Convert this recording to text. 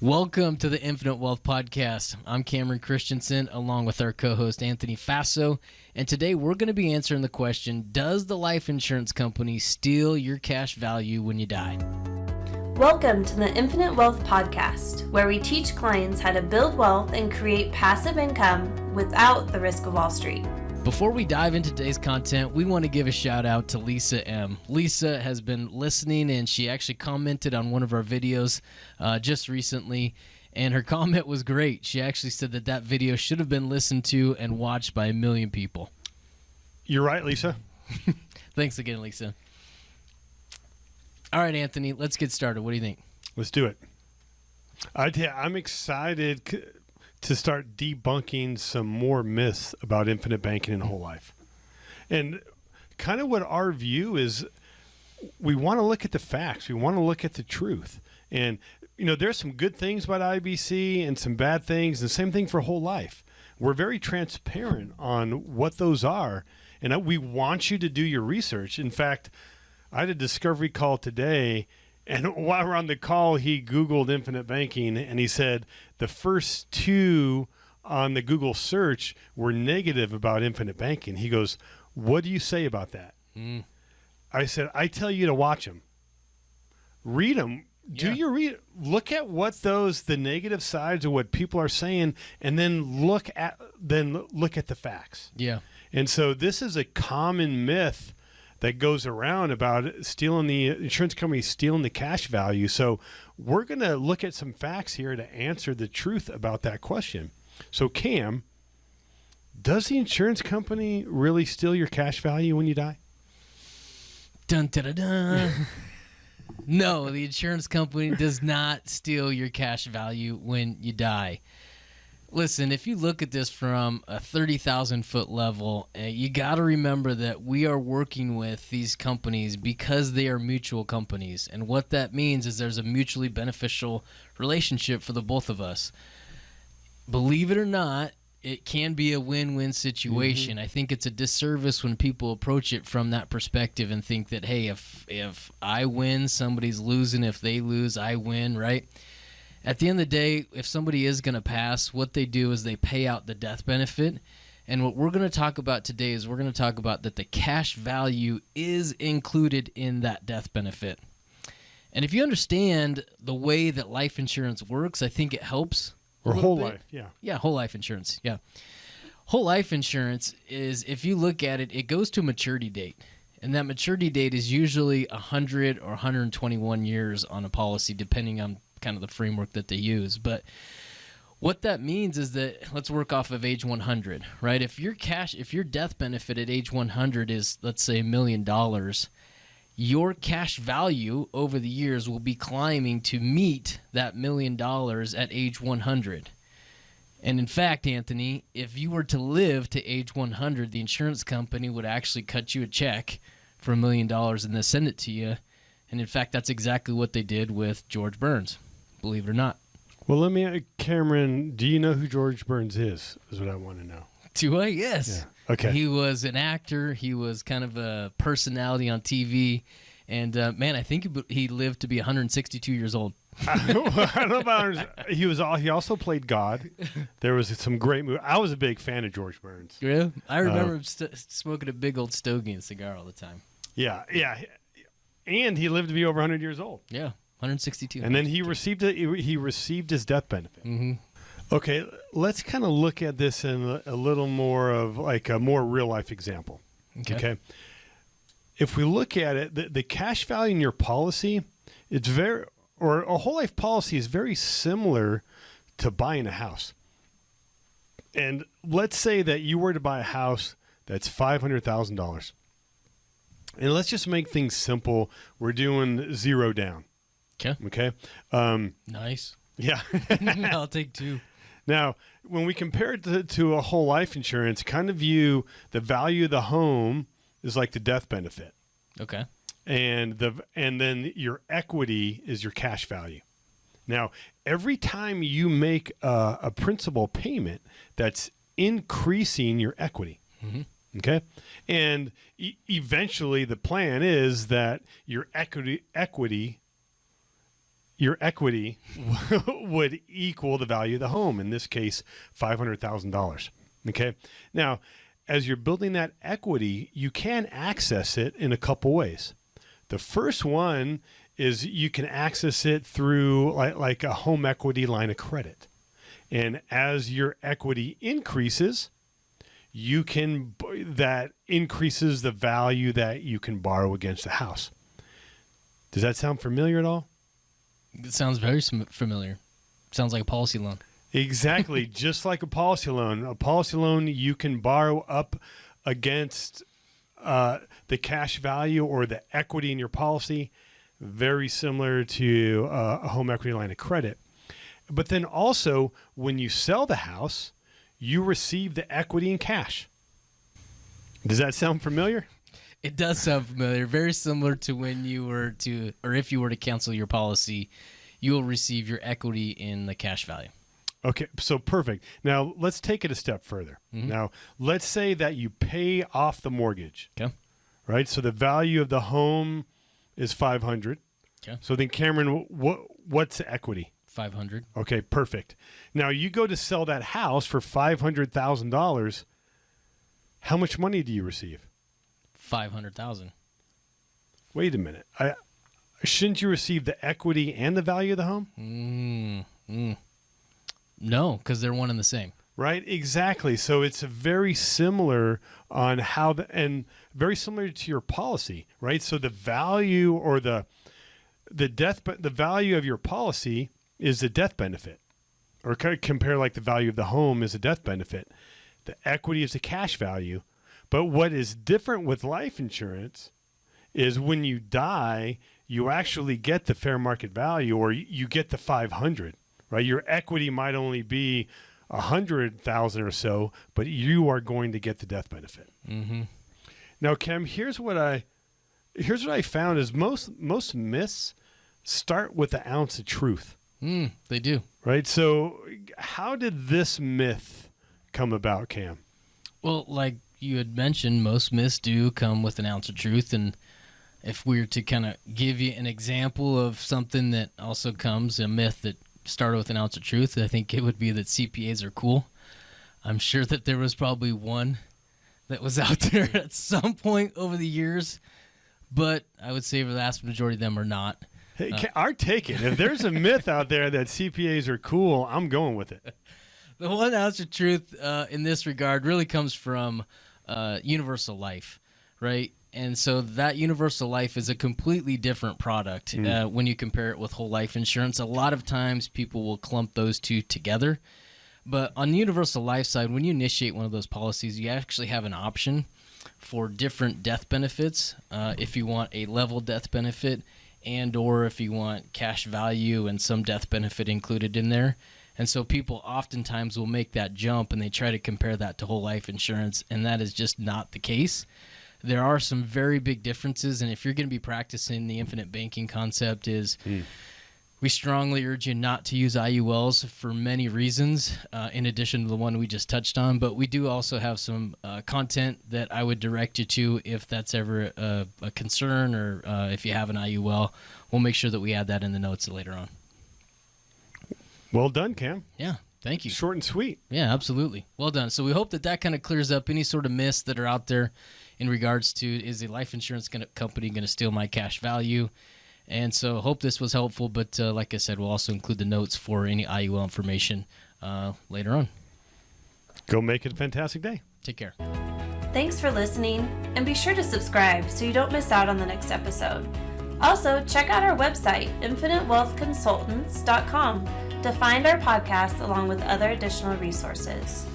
Welcome to the Infinite Wealth Podcast. I'm Cameron Christensen along with our co-host Anthony Faso, and today we're going to be answering the question, does the life insurance company steal your cash value when you die? Welcome to the Infinite Wealth Podcast, where we teach clients how to build wealth and create passive income without the risk of Wall Street. Before we dive into today's content, we want to give a shout out to Lisa M. Lisa has been listening, and she actually commented on one of our videos just recently, and her comment was great. She actually said that video should have been listened to and watched by 1 million people. You're right, Lisa. Thanks again, Lisa. All right, Anthony, let's get started. What do you think? Let's do it. I'm excited to start debunking some more myths about infinite banking and whole life. And kind of what our view is, we want to look at the facts. We want to look at the truth. And, you know, there's some good things about IBC and some bad things, and the same thing for whole life. We're very transparent on what those are, and we want you to do your research. In fact, I had a discovery call today, and while we're on the call, he Googled infinite banking, and he said the first two on the Google search were negative about infinite banking. He goes, "What do you say about that?" I said, "I tell you to watch them. Read them. Do your read. Look at what the negative sides of what people are saying, and then look at the facts." Yeah. And so this is a common myth that goes around about the insurance company stealing the cash value. So we're going to look at some facts here to answer the truth about that question. So Cam, does the insurance company really steal your cash value when you die? Dun, dun, dun, dun. No, the insurance company does not steal your cash value when you die. Listen, if you look at this from a 30,000-foot level, you got to remember that we are working with these companies because they are mutual companies. And what that means is there's a mutually beneficial relationship for the both of us. Believe it or not, it can be a win-win situation. I think it's a disservice when people approach it from that perspective and think that, hey, if I win, somebody's losing. If they lose, I win, right? At the end of the day, if somebody is going to pass, what they do is they pay out the death benefit. And what we're going to talk about today is we're going to talk about that the cash value is included in that death benefit. And if you understand the way that life insurance works, I think it helps. Or whole life, yeah. Yeah, whole life insurance, yeah. Whole life insurance is, if you look at it, it goes to a maturity date. And that maturity date is usually 100 or 121 years on a policy, depending on kind of the framework that they use. But what that means is that, let's work off of age 100, right? If your death benefit at age 100 is, let's say, $1 million, your cash value over the years will be climbing to meet that $1 million at age 100. And in fact, Anthony, if you were to live to age 100, the insurance company would actually cut you a check for $1 million and then send it to you. And in fact, that's exactly what they did with George Burns, believe it or not. Well, Cameron, do you know who George Burns is what I want to know. Do I? Yes. Yeah. Okay. He was an actor. He was kind of a personality on TV. And, man, I think he lived to be 162 years old. I don't know about he also played God. There was some great movie. I was a big fan of George Burns. Yeah, I remember him smoking a big old stogie and cigar all the time. Yeah. And he lived to be over 100 years old. Yeah, 162. And then he received his death benefit. Mm-hmm. Okay, let's kind of look at this in a little more of like a more real life example. Okay. If we look at it, the cash value in your policy, or a whole life policy is very similar to buying a house. And let's say that you were to buy a house that's $500,000. And let's just make things simple. We're doing 0 down. Okay. Nice. Yeah. I'll take 2. Now, when we compare it to a whole life insurance, kind of view the value of the home is like the death benefit. Okay. And then your equity is your cash value. Now, every time you make a principal payment, that's increasing your equity. Mm-hmm. Okay. And eventually the plan is that your equity your equity would equal the value of the home, in this case, $500,000. Okay. Now, as you're building that equity, you can access it in a couple ways. The first one is you can access it through like a home equity line of credit. And as your equity increases, that increases the value that you can borrow against the house. Does that sound familiar at all? It sounds very familiar. Sounds like a policy loan. Exactly. Just like a policy loan. A policy loan, you can borrow up against the cash value or the equity in your policy, very similar to a home equity line of credit. But then also, when you sell the house, you receive the equity in cash. Does that sound familiar? It does sound familiar. Very similar to when you were to, or if you were to cancel your policy, you will receive your equity in the cash value. Okay, so perfect. Now, let's take it a step further. Mm-hmm. Now, let's say that you pay off the mortgage. Okay. Right? So the value of the home is $500. Okay. So then, Cameron, what's the equity? $500. Okay, perfect. Now, you go to sell that house for $500,000. How much money do you receive? $500,000. Wait a minute. Shouldn't you receive the equity and the value of the home? No, because they're one and the same. Right, exactly. So it's very similar on how and very similar to your policy, right? So the value or the value of your policy is the death benefit, or kind of compare like the value of the home is a death benefit. The equity is the cash value. But what is different with life insurance is when you die, you actually get the fair market value, or you get the 500, right? Your equity might only be 100,000 or so, but you are going to get the death benefit. Mm-hmm. Now, Cam, here's what I found is most myths start with an ounce of truth. They do. Right. So how did this myth come about, Cam? Well, like you had mentioned, most myths do come with an ounce of truth. And if we were to kind of give you an example of something that also comes, a myth that started with an ounce of truth, I think it would be that CPAs are cool. I'm sure that there was probably one that was out there at some point over the years, but I would say the vast majority of them are not. Hey, I'll take it. If there's a myth out there that CPAs are cool, I'm going with it. The one ounce of truth in this regard really comes from Universal Life, right? And so that Universal Life is a completely different product when you compare it with whole life insurance. A lot of times people will clump those two together. But on the Universal Life side, when you initiate one of those policies, you actually have an option for different death benefits if you want a level death benefit and or if you want cash value and some death benefit included in there. And so people oftentimes will make that jump and they try to compare that to whole life insurance, and that is just not the case. There are some very big differences, and if you're going to be practicing the infinite banking concept we strongly urge you not to use IULs for many reasons, in addition to the one we just touched on. But we do also have some content that I would direct you to if that's ever a concern, or if you have an IUL. We'll make sure that we add that in the notes later on. Well done, Cam. Yeah, thank you. Short and sweet. Yeah, absolutely. Well done. So we hope that kind of clears up any sort of myths that are out there in regards to, is a life insurance company going to steal my cash value? And so hope this was helpful, but like I said, we'll also include the notes for any IUL information later on. Go make it a fantastic day. Take care. Thanks for listening, and be sure to subscribe so you don't miss out on the next episode. Also, check out our website, infinitewealthconsultants.com, to find our podcast along with other additional resources.